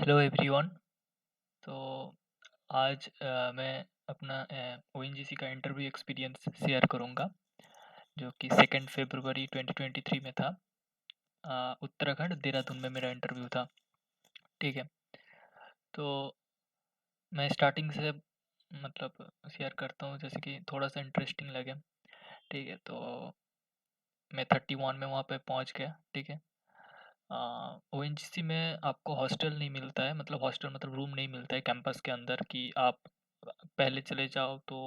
Hello everyone. तो आज मैं अपना ओएनजीसी का इंटरव्यू एक्सपीरियंस शेयर करूंगा जो कि 2 फरवरी 2023 में था। उत्तराखंड देहरादून में मेरा इंटरव्यू था। ठीक है। तो मैं स्टार्टिंग से मतलब शेयर करता हूँ जैसे कि थोड़ा सा इंटरेस्टिंग लगे। ठीक है। तो मैं 31 में वहाँ पे पहुँच गया। ठीक है। ओएनजीसी में आपको हॉस्टल नहीं मिलता है, मतलब हॉस्टल मतलब रूम नहीं मिलता है कैंपस के अंदर कि आप पहले चले जाओ तो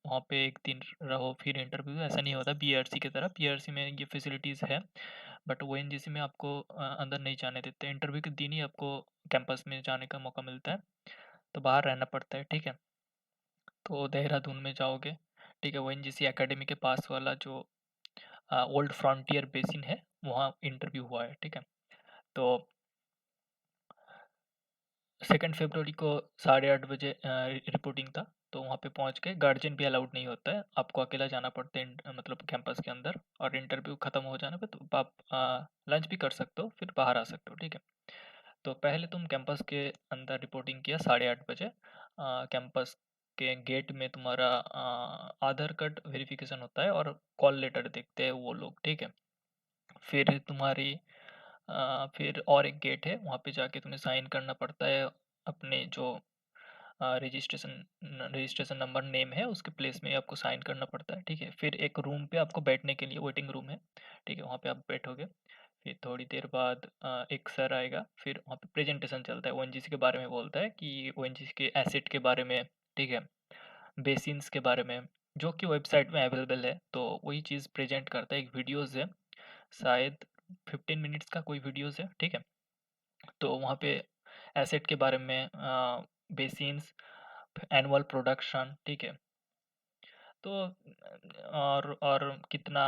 वहाँ पे एक दिन रहो फिर इंटरव्यू। ऐसा नहीं होता पीआरसी की तरह। पीआरसी में ये फैसिलिटीज़ है, बट ओएनजीसी में आपको अंदर नहीं जाने देते। इंटरव्यू के दिन ही आपको कैंपस में जाने का मौका मिलता है, तो बाहर रहना पड़ता है। ठीक है। तो देहरादून में जाओगे। ठीक है। ओएनजीसी एकेडमी के पास वाला जो ओल्ड फ्रंटियर बेसिन है वहाँ इंटरव्यू हुआ है। ठीक है। तो 2 फरवरी को 8:30 बजे रिपोर्टिंग था। तो वहाँ पे पहुँच के गार्जियन भी अलाउड नहीं होता है, आपको अकेला जाना पड़ता है मतलब कैंपस के अंदर। और इंटरव्यू ख़त्म हो जाने पे तो आप लंच भी कर सकते हो फिर बाहर आ सकते हो। ठीक है। तो पहले तुम कैंपस के अंदर रिपोर्टिंग किया 8:30 बजे। कैंपस के गेट में तुम्हारा आधार कार्ड वेरिफिकेशन होता है और कॉल लेटर देखते हैं वो लोग। ठीक है। फिर तुम्हारी फिर और एक गेट है, वहाँ पे जाके तुम्हें साइन करना पड़ता है अपने जो रजिस्ट्रेशन नंबर नेम है उसके प्लेस में आपको साइन करना पड़ता है। ठीक है। फिर एक रूम पे आपको बैठने के लिए वेटिंग रूम है। ठीक है। वहाँ पे आप बैठोगे। फिर थोड़ी देर बाद एक सर आएगा, फिर वहाँ पे प्रेजेंटेशन चलता है। ओएनजीसी के बारे में बोलता है कि ओएनजीसी के एसेट के बारे में। ठीक है। बेसिन्स के बारे में जो कि वेबसाइट में अवेलेबल है, तो वही चीज़ प्रेजेंट करता है। एक वीडियोज़ है, शायद 15 मिनट्स का कोई वीडियोज़ है। ठीक है। तो वहाँ पे एसेट के बारे में, बेसिन्स, एनुअल प्रोडक्शन। ठीक है। तो और कितना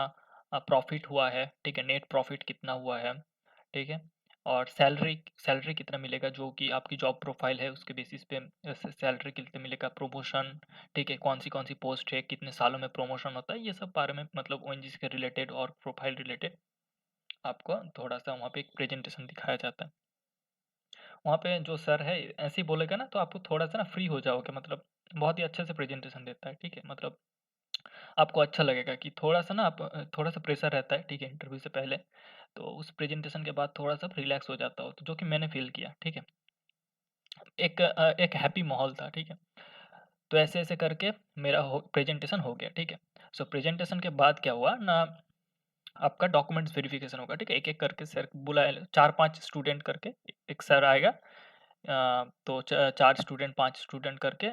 प्रॉफिट हुआ है। ठीक है। नेट प्रॉफिट कितना हुआ है। ठीक है। और सैलरी सैलरी कितना मिलेगा, जो कि आपकी जॉब प्रोफाइल है उसके बेसिस पे सैलरी कितना मिलेगा। प्रमोशन। ठीक है। कौन सी पोस्ट है, कितने सालों में प्रमोशन होता है, ये सब बारे में मतलब ओएनजीसी के रिलेटेड और प्रोफाइल रिलेटेड आपको थोड़ा सा वहाँ पे एक प्रेजेंटेशन दिखाया जाता है। वहाँ पे जो सर है ऐसे ही बोलेगा ना, तो आपको थोड़ा सा ना फ्री हो जाओगे, मतलब बहुत ही अच्छे से प्रेजेंटेशन देता है। ठीक है। मतलब आपको अच्छा लगेगा कि थोड़ा सा ना आप थोड़ा सा प्रेशर रहता है। ठीक है। इंटरव्यू से पहले तो उस प्रेजेंटेशन के बाद थोड़ा सा रिलैक्स हो जाता हो, तो जो कि मैंने फील किया। ठीक है। एक हैप्पी माहौल था। ठीक है। तो ऐसे ऐसे करके मेरा प्रेजेंटेशन हो गया। ठीक है। सो प्रेजेंटेशन के बाद क्या हुआ ना, आपका डॉक्यूमेंट्स वेरिफिकेशन होगा। ठीक है। एक एक करके सर बुलाए, 4-5 स्टूडेंट करके एक सर आएगा। तो 4 स्टूडेंट 5 स्टूडेंट करके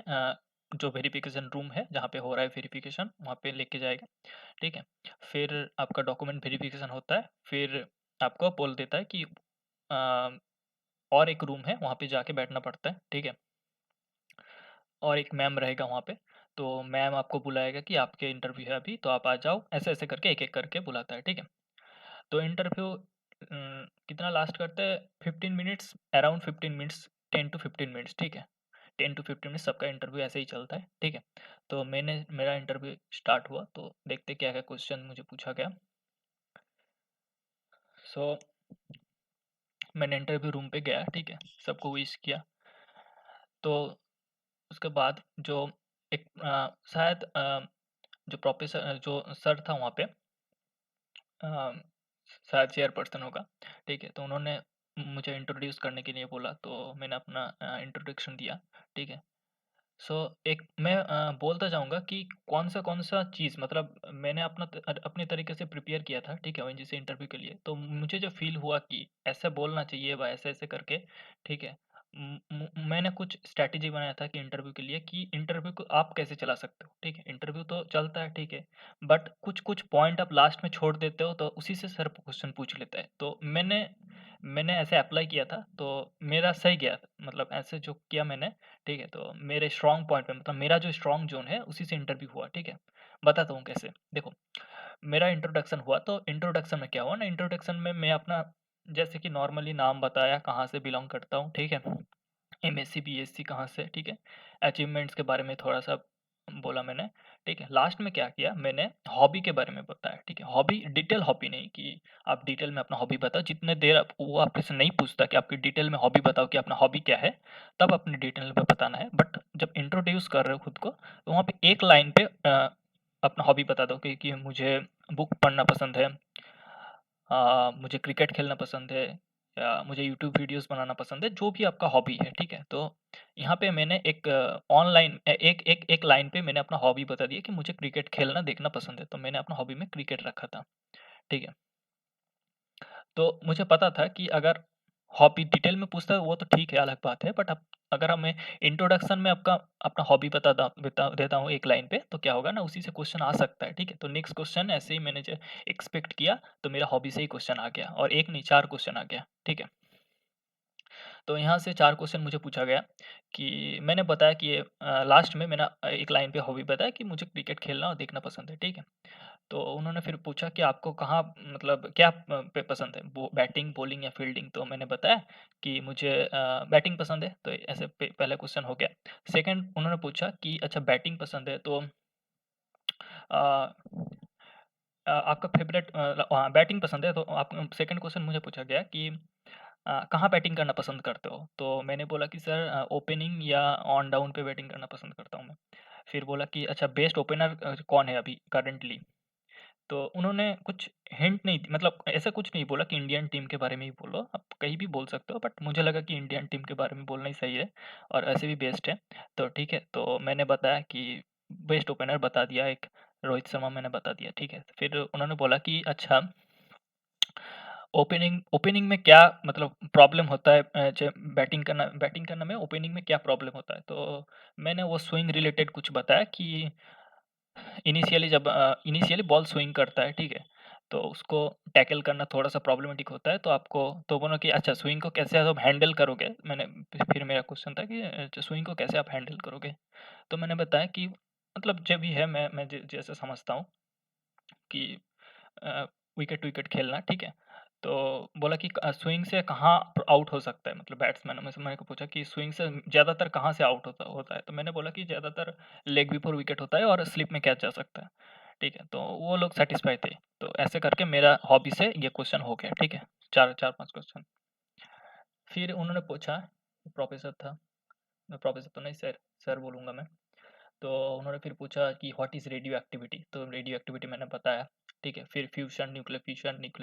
जो वेरिफिकेशन रूम है जहाँ पे हो रहा है वेरिफिकेशन, वहाँ पे लेके जाएगा। ठीक है। फिर आपका डॉक्यूमेंट वेरिफिकेशन होता है, फिर आपको बोल देता है कि अ, और एक रूम है वहाँ पे जाके बैठना पड़ता है। ठीक है। और एक मैम रहेगा वहाँ पे, तो मैम आपको बुलाएगा कि आपके इंटरव्यू है अभी, तो आप आ जाओ। ऐसे ऐसे करके एक एक करके बुलाता है। ठीक है। तो इंटरव्यू कितना लास्ट करते हैं, 15 minutes, around 15 minutes, 10 to 15 minutes. ठीक है। 10 to 15 मिनट्स सबका इंटरव्यू ऐसे ही चलता है। ठीक है। तो मेरा इंटरव्यू स्टार्ट हुआ, तो देखते क्या क्या क्वेश्चन मुझे पूछा गया। सो मैंने इंटरव्यू रूम पे गया। ठीक है। सबको विश किया। तो उसके बाद जो एक शायद जो प्रोफेसर जो सर था वहाँ पे, अ, शायद चेयरपर्सन होगा। ठीक है। तो उन्होंने मुझे इंट्रोड्यूस करने के लिए बोला, तो मैंने अपना इंट्रोडक्शन दिया। ठीक है। सो एक मैं बोलता जाऊँगा कि कौन-सा चीज़ मतलब मैंने अपने तरीके से प्रिपेयर किया था। ठीक है। ओएनजीसी इंटरव्यू के लिए। तो मुझे जो फ़ील हुआ कि ऐसे बोलना चाहिए व ऐसे-ऐसे करके। ठीक है। मैंने कुछ स्ट्रैटेजी बनाया था कि इंटरव्यू के लिए, कि इंटरव्यू को आप कैसे चला सकते हो। ठीक है। इंटरव्यू तो चलता है। ठीक है। बट कुछ-कुछ पॉइंट आप लास्ट में छोड़ देते हो, तो उसी से सर क्वेश्चन पूछ लेता है। तो मैंने मैंने ऐसे अप्लाई किया था, तो मेरा सही गया। मतलब ऐसे जो किया मैंने। ठीक है। तो मेरे स्ट्रॉन्ग पॉइंट पे, मतलब मेरा जो स्ट्रॉन्ग ज़ोन है उसी से इंटरव्यू हुआ। ठीक है। बताता हूँ कैसे। देखो, मेरा इंट्रोडक्शन हुआ, तो इंट्रोडक्शन में क्या हुआ ना, इंट्रोडक्शन में मैं अपना जैसे कि नॉर्मली नाम बताया, कहाँ से बिलॉन्ग करता हूँ। ठीक है। एमएससी, बीएससी कहाँ से। ठीक है। अचीवमेंट्स के बारे में थोड़ा-सा बोला मैंने, ठीक है। लास्ट में क्या किया मैंने, हॉबी के बारे में बताया, ठीक है। हॉबी डिटेल हॉबी नहीं कि आप डिटेल में अपना हॉबी बताओ, जितने देर वो आपसे नहीं पूछता कि आपकी डिटेल में हॉबी बताओ कि अपना हॉबी क्या है, तब अपनी डिटेल में बताना है। बट जब इंट्रोड्यूस कर रहे हो खुद को, तो वहाँ पे एक लाइन पे अपना हॉबी बता दो कि मुझे बुक पढ़ना पसंद है, मुझे क्रिकेट खेलना पसंद है, या मुझे यूट्यूब वीडियोस बनाना पसंद है, जो भी आपका हॉबी है, ठीक है। तो यहाँ पे मैंने एक ऑनलाइन एक एक एक लाइन पे मैंने अपना हॉबी बता दिया कि मुझे क्रिकेट खेलना देखना पसंद है, तो मैंने अपना हॉबी में क्रिकेट रखा था, ठीक है। तो मुझे पता था कि अगर हॉबी डिटेल में पूछता है वो तो ठीक है, अलग बात है। बट अब अगर हमें इंट्रोडक्शन में आपका अपना हॉबी बता देता हूँ एक लाइन पे, तो क्या होगा ना, उसी से क्वेश्चन आ सकता है, ठीक है। तो नेक्स्ट क्वेश्चन ऐसे ही मैंने जो एक्सपेक्ट किया, तो मेरा हॉबी से ही क्वेश्चन आ गया, और एक नहीं 4 क्वेश्चन आ गया, ठीक है। तो यहाँ से 4 क्वेश्चन मुझे पूछा गया कि मैंने बताया कि लास्ट में मैंने एक लाइन पे हॉबी बताया कि मुझे क्रिकेट खेलना और देखना पसंद है, ठीक है। तो उन्होंने फिर पूछा कि आपको कहाँ, मतलब क्या पे पसंद है, बैटिंग, बॉलिंग या फील्डिंग? तो मैंने बताया कि मुझे बैटिंग पसंद है, तो ऐसे पहला क्वेश्चन हो गया। सेकंड उन्होंने पूछा कि अच्छा बैटिंग पसंद है, तो अ, आपका फेवरेट बैटिंग पसंद है, तो आप सेकंड क्वेश्चन मुझे पूछा गया कि कहाँ बैटिंग करना पसंद करते हो? तो मैंने बोला कि सर ओपनिंग या ऑन डाउन पे बैटिंग करना पसंद करता हूँ मैं। फिर बोला कि अच्छा बेस्ट ओपनर कौन है अभी करंटली? तो उन्होंने कुछ हिंट नहीं मतलब ऐसा कुछ नहीं बोला कि इंडियन टीम के बारे में ही बोलो, आप कहीं भी बोल सकते हो, बट मुझे लगा कि इंडियन टीम के बारे में बोलना ही सही है और ऐसे भी बेस्ट है। तो ठीक है, तो मैंने बताया कि बेस्ट ओपनर बता दिया एक, रोहित शर्मा मैंने बता दिया, ठीक है। फिर उन्होंने बोला कि अच्छा ओपनिंग ओपनिंग में क्या मतलब प्रॉब्लम होता है, बैटिंग करना में ओपनिंग में क्या प्रॉब्लम होता है? तो मैंने वो स्विंग रिलेटेड कुछ बताया कि इनिशियली बॉल स्विंग करता है, ठीक है? तो उसको टैकल करना थोड़ा-सा प्रॉब्लमेटिक होता है, तो आपको तो बोला कि अच्छा स्विंग को कैसे आप हैंडल करोगे? फिर मेरा क्वेश्चन था कि स्विंग को कैसे आप हैंडल करोगे? तो मैंने बताया कि मतलब जो भी है मैं जैसे समझता हूँ कि अ, विकेट-विकेट खेलना, ठीक है? तो बोला कि स्विंग से कहाँ आउट हो सकता है, मतलब बैट्समैन में से मैंने को पूछा कि स्विंग से ज़्यादातर कहाँ से आउट होता होता है? तो मैंने बोला कि ज़्यादातर लेग बिफोर विकेट होता है और स्लिप में कैच जा सकता है, ठीक है? तो वो लोग सैटिस्फाई थे। तो ऐसे करके मेरा हॉबी से ये क्वेश्चन हो गया, ठीक है? 4-5 क्वेश्चन। फिर उन्होंने पूछा, प्रोफ़ेसर था, प्रोफ़ेसर तो नहीं सर, सर बोलूँगा मैं। तो उन्होंने फिर पूछा कि व्हाट इज़ रेडियो एक्टिविटी? तो रेडियो एक्टिविटी मैंने बताया, ठीक है। फिर न्यूक्लियर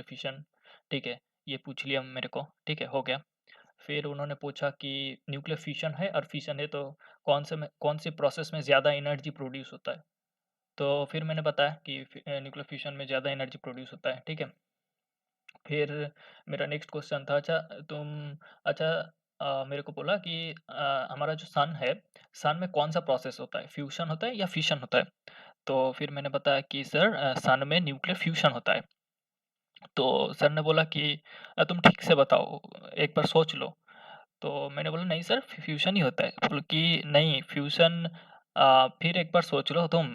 फ्यूज़न, ठीक है, ये पूछ लिया मेरे को, ठीक है, हो गया। फिर उन्होंने पूछा कि न्यूक्लियर फ्यूज़न है और फिशन है, तो कौन से प्रोसेस में ज़्यादा एनर्जी प्रोड्यूस होता है? तो फिर मैंने बताया कि न्यूक्लियर फ्यूज़न में ज़्यादा एनर्जी प्रोड्यूस होता है, ठीक है। फिर मेरा नेक्स्ट क्वेश्चन था, अच्छा मेरे को बोला कि हमारा जो सन है, सन में कौन-सा प्रोसेस होता है? फ्यूज़न होता है या फिशन होता है? तो फिर मैंने बताया कि सर सन में न्यूक्लियर फ्यूज़न होता है। तो सर ने बोला कि तुम ठीक से बताओ, एक बार सोच लो। तो मैंने बोला नहीं सर फ्यूज़न ही होता है। बोले कि नहीं फ्यूज़न, फिर एक बार सोच लो तुम,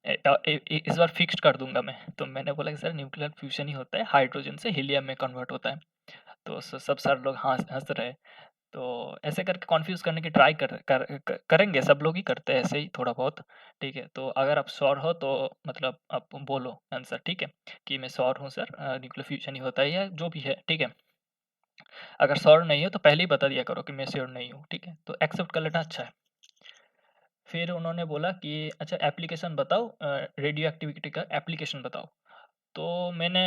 इस बार फिक्स्ड कर दूँगा मैं। तो मैंने बोला कि सर न्यूक्लियर फ्यूज़न ही होता है, हाइड्रोजन से हीलियम में कन्वर्ट होता है। तो सब सर लोग हँस हँस रहे। तो ऐसे करके कन्फ्यूज़ करने की ट्राई करेंगे, सब लोग ही करते हैं ऐसे ही थोड़ा बहुत, ठीक है? तो अगर आप श्योर हो तो मतलब आप बोलो आंसर, ठीक है? कि मैं श्योर हूँ सर, न्यूक्लियर फ्यूज़न ही होता है या जो भी है, ठीक है? अगर श्योर नहीं हो तो पहले ही बता दिया करो कि मैं श्योर नहीं हूँ, ठीक है? तो एक्सेप्ट कर लेना अच्छा है। फिर उन्होंने बोला कि अच्छा एप्लीकेशन बताओ, रेडियो एक्टिविटी का एप्लीकेशन बताओ। तो मैंने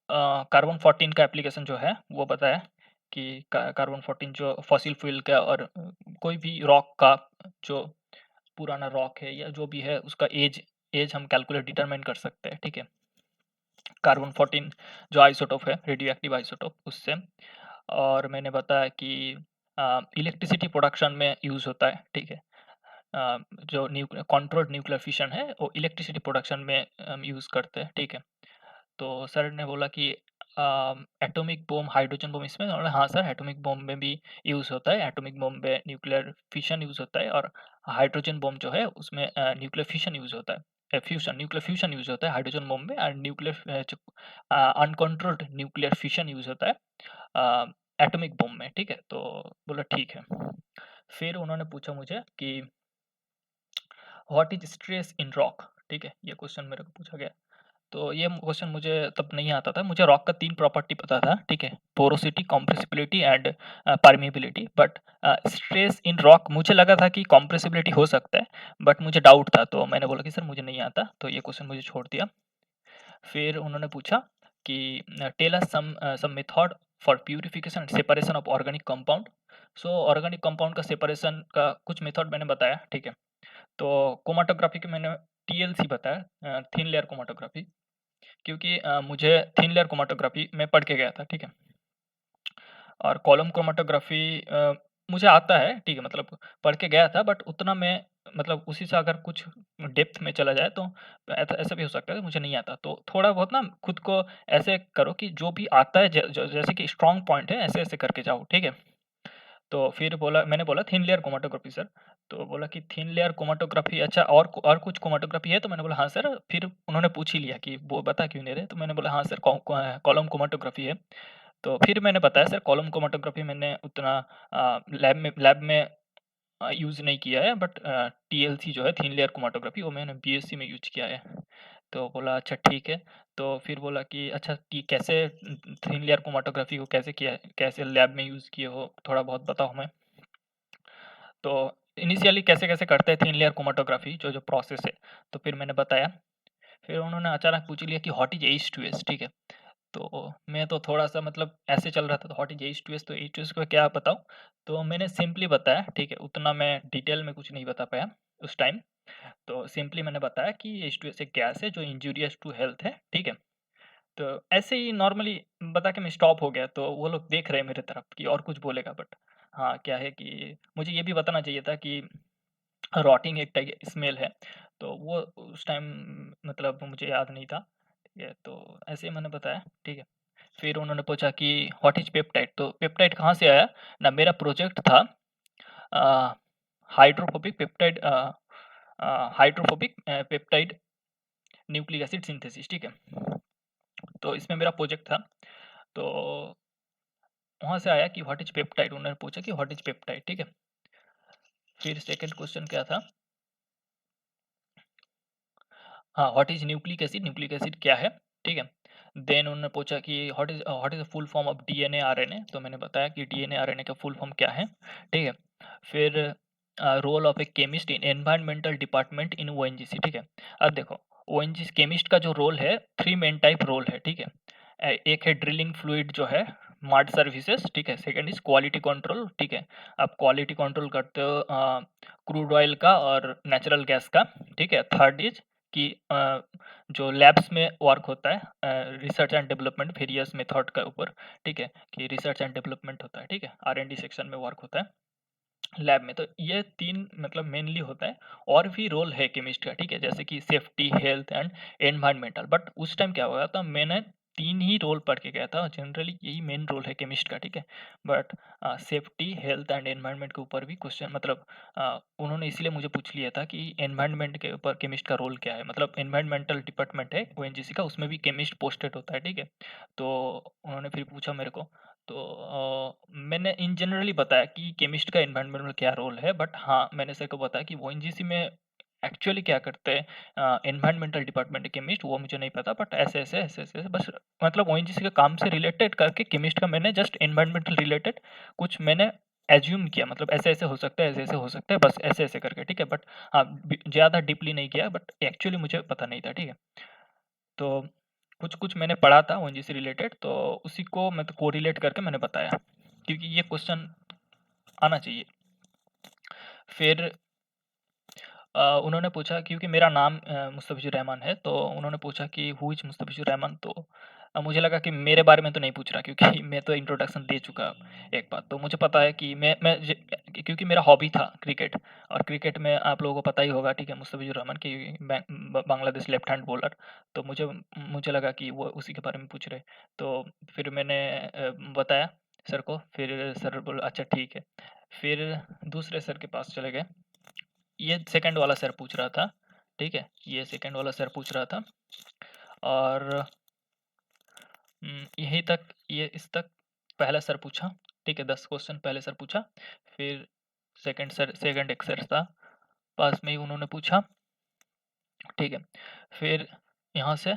कार्बन 14 का एप्लीकेशन जो है वो बताया कि कार्बन 14 जो फॉसिल फ्यूल का और कोई भी रॉक का जो पुराना रॉक है या जो भी है उसका एज एज हम कैलकुलेट डिटरमाइन कर सकते हैं, ठीक है? कार्बन 14 जो आइसोटोप है, रेडियो एक्टिव आइसोटोप उससे। और मैंने बताया कि इलेक्ट्रिसिटी प्रोडक्शन में यूज़ होता है, ठीक है? जो कंट्रोल्ड न्यूक्लियर फिशन है वो इलेक्ट्रिसिटी प्रोडक्शन में हम यूज़ करते हैं, ठीक है? तो सर ने बोला कि एटॉमिक बम, हाइड्रोजन बम इसमें, और हाँ सर एटॉमिक बम में भी यूज़ होता है। एटॉमिक बम में न्यूक्लियर फिशन यूज़ होता है और हाइड्रोजन बम जो है उसमें न्यूक्लियर फिशन यूज़ होता है। न्यूक्लियर फ्यूज़न यूज़ होता है हाइड्रोजन बम में, और अनकंट्रोल्ड न्यूक्लियर फिशन यूज़ होता है एटॉमिक बम में, ठीक है? तो बोला ठीक है। फिर उन्होंने पूछा मुझे कि what is stress in rock? ठीक है, ये क्वेश्चन मेरे को पूछा गया। तो ये क्वेश्चन मुझे तब नहीं आता था। मुझे रॉक का 3 प्रॉपर्टी पता था, ठीक है? Porosity, compressibility and permeability. But stress in rock मुझे लगा था कि कंप्रेसिबिलिटी हो सकता है, बट मुझे डाउट था, तो मैंने बोला कि सर मुझे नहीं आता, तो ये क्वेश्चन मुझे छोड़ दिया। फिर उन्होंने पूछा कि tell us some method for purification and separation of organic compound. So organic compound का सेपरेशन का कुछ मेथड मैंने बताया, ठीक है? तो क्रोमैटोग्राफी के मैंने टीएलसी बताया, थिन लेयर क्रोमैटोग्राफी, क्योंकि मुझे थिन लेयर क्रोमैटोग्राफी मैं पढ़ के गया था, ठीक है? और कॉलम क्रोमैटोग्राफी मुझे आता है, ठीक है? मतलब पढ़ के गया था, बट उतना मैं मतलब उसी से अगर कुछ डेप्थ में चला जाए तो ऐसा ऐसा भी हो सकता है कि मुझे नहीं आता। तो थोड़ा बहुत ना खुद को ऐसे करो कि जो भी आता है जैसे कि स्ट्रॉन्ग पॉइंट है, ऐसे-ऐसे करके जाओ, ठीक है? तो फिर बोला, मैंने बोला थिन लेयर क्रोमैटोग्राफी सर। तो बोला कि थिन लेयर क्रोमैटोग्राफी, अच्छा और कुछ क्रोमैटोग्राफी है? तो मैंने बोला हाँ सर। फिर उन्होंने पूछ ही लिया कि वो बता क्यों नहीं रहे? तो मैंने बोला हाँ सर, कॉलम क्रोमैटोग्राफी है। तो फिर मैंने बताया सर कॉलम क्रोमैटोग्राफी मैंने उतना लैब में यूज़ नहीं किया है, बट टीएलसी जो है थिन लेयर क्रोमैटोग्राफी वो मैंने बीएससी में यूज़ किया है। तो बोला अच्छा ठीक है। तो फिर बोला कि अच्छा कि कैसे थिन लेयर क्रोमैटोग्राफी को कैसे किया है? कैसे लैब में यूज़ किए हो? थोड़ा बहुत बताओ हमें। तो इनिशियली कैसे-कैसे करते हैं थिन लेयर क्रोमैटोग्राफी जो प्रोसेस है, तो फिर मैंने बताया। फिर उन्होंने अचानक पूछ लिया कि व्हाट इज़ H2S, ठीक है? तो मैं तो थोड़ा-सा मतलब ऐसे चल रहा था, तो व्हाट इज़ H2S, तो H2S को क्या बताऊँ? तो मैंने सिंपली बताया, ठीक है? उतना मैं डिटेल में कुछ नहीं बता पाया उस टाइम। तो सिंपली मैंने बताया कि H2S एक गैस है जो इंजूरियस टू हेल्थ है, ठीक है? तो ऐसे ही नॉर्मली बता के मैं स्टॉप हो गया, तो वो लोग देख रहे हैं मेरे तरफ कि और कुछ बोलेगा, बट हाँ, क्या है कि मुझे ये भी बताना चाहिए था कि रॉटिंग एक टाइप स्मेल है, तो वो उस टाइम मतलब मुझे याद नहीं था, ठीक है? तो ऐसे ही मैंने बताया, ठीक है? फिर उन्होंने पूछा कि व्हाट इज़ पेप्टाइड? तो पेप्टाइड कहाँ से आया? ना मेरा प्रोजेक्ट था uh, hydrophobic peptide peptide nucleic acid synthesis, ठीक है? तो इसमें मेरा प्रोजेक्ट था, तो वहाँ से आया कि व्हाट इज़ पेप्टाइड? उन्होंने पूछा कि व्हाट इज़ पेप्टाइड, ठीक है? फिर सेकंड क्वेश्चन क्या था? हाँ, what is nucleic acid? Nucleic acid क्या है? ठीक है? देन उन्होंने पूछा कि what is the full form of DNA, RNA? तो मैंने बताया कि डीएनए, आरएनए का फुल फॉर्म क्या है? ठीक है? फिर role of a chemist in environmental department in ONGC, ठीक है? अब देखो, ओएनजीसी केमिस्ट का जो रोल है, 3 मेन टाइप रोल है, ठीक है? एक है ड्रिलिंग फ्लूइड जो है, माड सर्विसेज, ठीक है? सेकंड इज़ क्वालिटी कंट्रोल, ठीक है? आप क्वालिटी कंट्रोल करते हो क्रूड ऑयल का और नेचुरल गैस का, ठीक है? थर्ड इज़ कि जो लैब्स में वर्क होता है research and development various method के ऊपर, ठीक है? कि रिसर्च एंड डेवलपमेंट होता है, ठीक है? आर-एन-डी सेक्शन में वर्क होता है लैब में। तो ये 3 मतलब मेनली होता है, और भी रोल है केमिस्ट का, ठीक है? जैसे कि safety, health and environmental. But उस टाइम क्या हुआ था, मैंने 3 ही रोल पढ़ के गया था, जनरली यही मेन रोल है केमिस्ट का, ठीक है? But safety, health and environment के ऊपर भी क्वेश्चन मतलब उन्होंने इसलिए मुझे पूछ लिया था कि एनवायरनमेंट के ऊपर केमिस्ट का रोल क्या है? मतलब एनवायरनमेंटल डिपार्टमेंट है ओएनजीसी का, उसमें भी केमिस्ट पोस्टेड होता है, ठीक है? तो उन्होंने फिर पूछा मेरे को, तो मैंने इन जनरली बताया कि केमिस्ट का एनवायरनमेंट में क्या रोल है, बट हाँ, मैंने सर को बताया कि ओएनजीसी में एक्चुअली क्या करते हैं, एनवायरनमेंटल डिपार्टमेंट केमिस्ट, वो मुझे नहीं पता, बट ऐसे-ऐसे बस मतलब ओएनजीसी के काम से रिलेटेड करके केमिस्ट का मैंने जस्ट एनवायरनमेंटल रिलेटेड कुछ मैंने एज़्यूम किया, मतलब ऐसे-ऐसे हो सकता है, ऐसे-ऐसे हो सकता है, बस ऐसे-ऐसे करके, ठीक है? बट हाँ, ज़्यादा डीपली नहीं किया, बट एक्चुअली मुझे पता नहीं था, ठीक है? तो कुछ-कुछ मैंने पढ़ा था ओएनजीसी रिलेटेड, तो उसी को मैं तो कोरिलेट करके मैंने बताया, क्योंकि ये क्वेश्चन आना चाहिए। फिर उन्होंने पूछा, क्योंकि मेरा नाम मुस्तफ़िज़ुर रहमान है, तो उन्होंने पूछा कि हू इज़ मुस्तफ़िज़ुर रहमान? तो मुझे लगा कि मेरे बारे में तो नहीं पूछ रहा, क्योंकि मैं तो इंट्रोडक्शन दे चुका एक बार। तो मुझे पता है कि क्योंकि मेरा हॉबी था क्रिकेट, और क्रिकेट में आप लोगों को पता ही होगा, ठीक है? मुस्तफ़िज़ुर रहमान कि बांग्लादेश लेफ्ट हैंड बॉलर। तो मुझे लगा कि वो उसी के बारे में पूछ रहे। तो फिर मैंने बताया सर को, फिर सर बोले अच्छा ठीक है। फिर दूसरे सर के पास चले गए। ये सेकंड वाला सर पूछ रहा था, ठीक है? ये सेकंड वाला सर पूछ रहा था, और यहीं तक, ये इस तक पहला सर पूछा, ठीक है? 10 क्वेश्चन पहले सर पूछा, फिर सेकंड एक सर था, पास में ही उन्होंने पूछा, ठीक है। फिर यहाँ से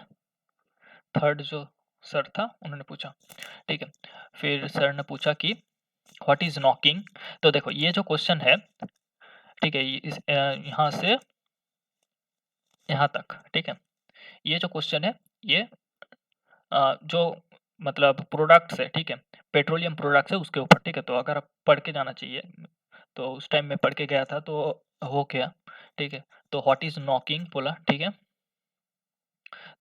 थर्ड जो सर था उन्होंने पूछा, ठीक है। फिर सर ने पूछा कि व्हाट इज़ नॉकिंग? तो देखो ये जो क्वेश्चन है, ठीक है, यहाँ से यहाँ तक, ठीक है। ये जो क्वेश्चन है ये जो मतलब प्रोडक्ट्स है, ठीक है, पेट्रोलियम प्रोडक्ट्स है उसके ऊपर, ठीक है। तो अगर आप पढ़ के जाना चाहिए, तो उस टाइम मैं पढ़ के गया था तो हो गया, ठीक है। तो व्हाट इज़ नॉकिंग बोला, ठीक है।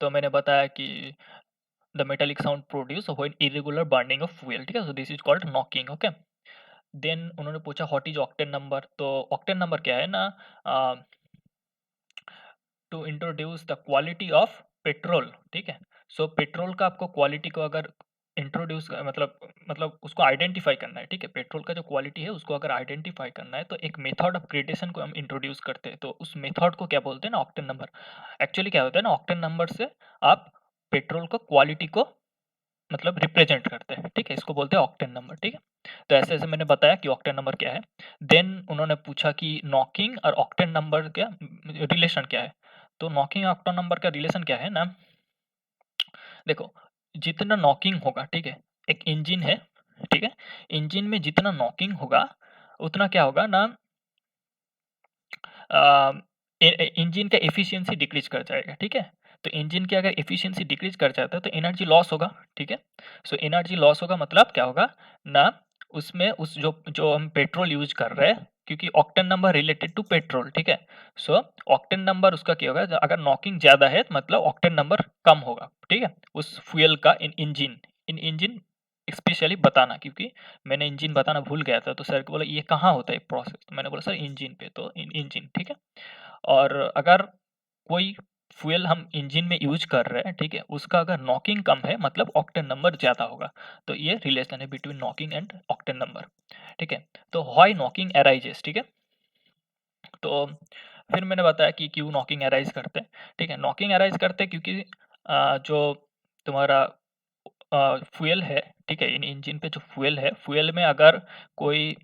तो मैंने बताया कि the metallic sound produce when irregular burning of fuel, ठीक है। So this is called knocking, okay. Then उन्होंने पूछा व्हाट इज ऑक्टेन नंबर। तो ऑक्टेन नंबर क्या है ना, to introduce the quality of petrol, ठीक है। सो पेट्रोल का आपको क्वालिटी को अगर इंट्रोड्यूस मतलब उसको आइडेंटिफाई करना है, ठीक है। पेट्रोल का जो क्वालिटी है उसको अगर आइडेंटिफाई करना है तो एक मेथड ऑफ ग्रेडेशन को हम इंट्रोड्यूस करते हैं। तो उस मेथड को क्या बोलते हैं ना, ऑक्टेन नंबर। एक्चुअली क्या होता है ना, ऑक्टेन नंबर से आप पेट्रोल का क्वालिटी को मतलब रिप्रेजेंट करते हैं, ठीक है। इसको बोलते हैं ऑक्टेन नंबर, ठीक है। तो ऐसे-ऐसे मैंने बताया कि ऑक्टेन नंबर क्या है। देन उन्होंने पूछा कि नॉकिंग और ऑक्टेन नंबर क्या रिलेशन क्या है? तो नॉकिंग और ऑक्टेन नंबर का रिलेशन क्या है ना, देखो जितना नॉकिंग होगा, ठीक है, एक इंजन है, ठीक है, इंजन में जितना नॉकिंग होगा उतना क्या होगा ना, इंजन का एफिशिएंसी डिक्रीज कर जाएगा, ठीक है। तो इंजन की अगर एफिशिएंसी डिक्रीज कर जाता है तो एनर्जी लॉस होगा, ठीक है। सो एनर्जी लॉस होगा मतलब क्या होगा ना, उसमें उस जो जो हम पेट्रोल यूज कर रहे हैं, क्योंकि octane number related to petrol, ठीक है। सो ऑक्टेन नंबर उसका क्या होगा, अगर नॉकिंग ज्यादा है तो मतलब ऑक्टेन नंबर कम होगा, ठीक है, उस फ्यूल का इन इंजन स्पेशली बताना, क्योंकि मैंने इंजन बताना भूल गया था। तो सर को बोला ये कहाँ होता है प्रोसेस, तो मैंने बोला सर इंजन पे, तो इंजन, ठीक है। और अगर कोई फ्यूल हम इंजन में यूज कर रहे हैं, ठीक है, उसका अगर नॉकिंग कम है मतलब ऑक्टेन नंबर ज्यादा होगा। तो ये रिलेशन है between knocking and octane number, ठीक है। तो व्हाई नॉकिंग अराइजेस, ठीक है। तो फिर मैंने बताया कि क्यों नॉकिंग अराइज करते हैं, ठीक है। नॉकिंग अराइज करते हैं क्योंकि जो तुम्हारा फ्यूल है, ठीक है, इन इंजन पे जो फ्यूल है, फ्यूल में अगर कोई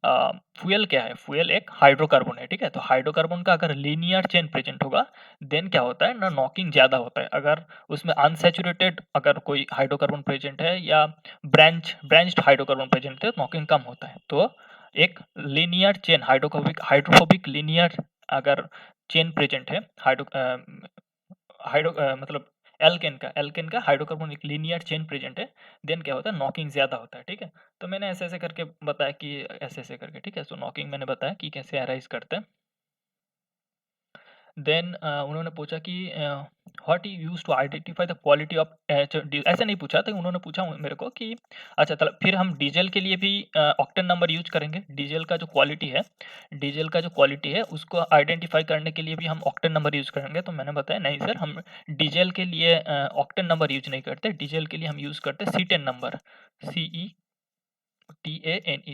फ्यूल क्या है, फ्यूल एक हाइड्रोकार्बन है, ठीक है। तो हाइड्रोकार्बन का अगर लीनियर चेन प्रेजेंट होगा देन क्या होता है ना, नॉकिंग ज्यादा होता है। अगर उसमें अनसैचुरेटेड अगर कोई हाइड्रोकार्बन प्रेजेंट है या ब्रांच्ड हाइड्रोकार्बन प्रेजेंट है तो नॉकिंग कम होता है। तो एक लीनियर चेन हाइड्रोफोबिक लीनियर अगर चेन प्रेजेंट है, मतलब एल्केन का हाइड्रोकार्बन एक लीनियर चेन प्रेजेंट है, देन क्या होता है नॉकिंग ज्यादा होता है, ठीक है। तो मैंने ऐसे ऐसे करके बताया कि ऐसे ऐसे करके, ठीक है। सो नॉकिंग मैंने बताया कि कैसे अराइज करते हैं। देन उन्होंने पूछा कि what you use to identify the quality of, ऐसे नहीं पूछा था, उन्होंने पूछा मेरे को कि अच्छा चलो फिर हम डीजल के लिए भी ऑक्टेन नंबर यूज करेंगे। डीजल का जो क्वालिटी है, डीजल का जो क्वालिटी है उसको आइडेंटिफाई करने के लिए भी हम ऑक्टेन नंबर यूज करेंगे। तो मैंने बताया नहीं सर, हम डीजल के लिए ऑक्टेन नंबर यूज नहीं करते, डीजल के लिए हम यूज करते C10 number, CETANE,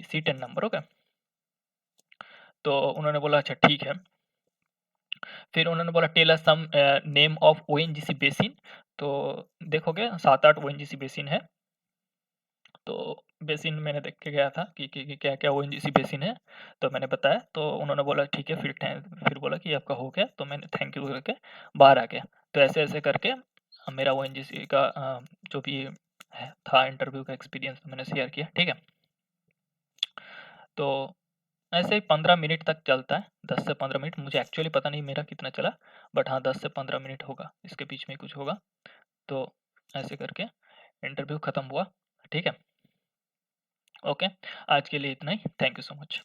C10 number, okay. तो उन्होंने बोला अच्छा ठीक है। फिर उन्होंने बोला tell us some name of ONGC basin. तो देखोगे 7-8 ओएनजीसी बेसिन है। तो बेसिन मैंने देख के गया था कि क्या-क्या ओएनजीसी बेसिन है। तो मैंने बताया तो उन्होंने बोला ठीक है, फिर बोला कि आपका हो गया। तो मैंने थैंक यू करके बाहर आ गया। तो ऐसे-ऐसे करके मेरा ओएनजीसी का जो भी था इंटरव्यू का एक्सपीरियंस मैंने शेयर किया, ठीक है। तो ऐसे ही 15 मिनट तक चलता है, 10 से 15 मिनट। मुझे एक्चुअली पता नहीं मेरा कितना चला, बट हाँ 10 से 15 मिनट होगा, इसके बीच में कुछ होगा। तो ऐसे करके इंटरव्यू खत्म हुआ, ठीक है। ओके, आज के लिए इतना ही। Thank you so much.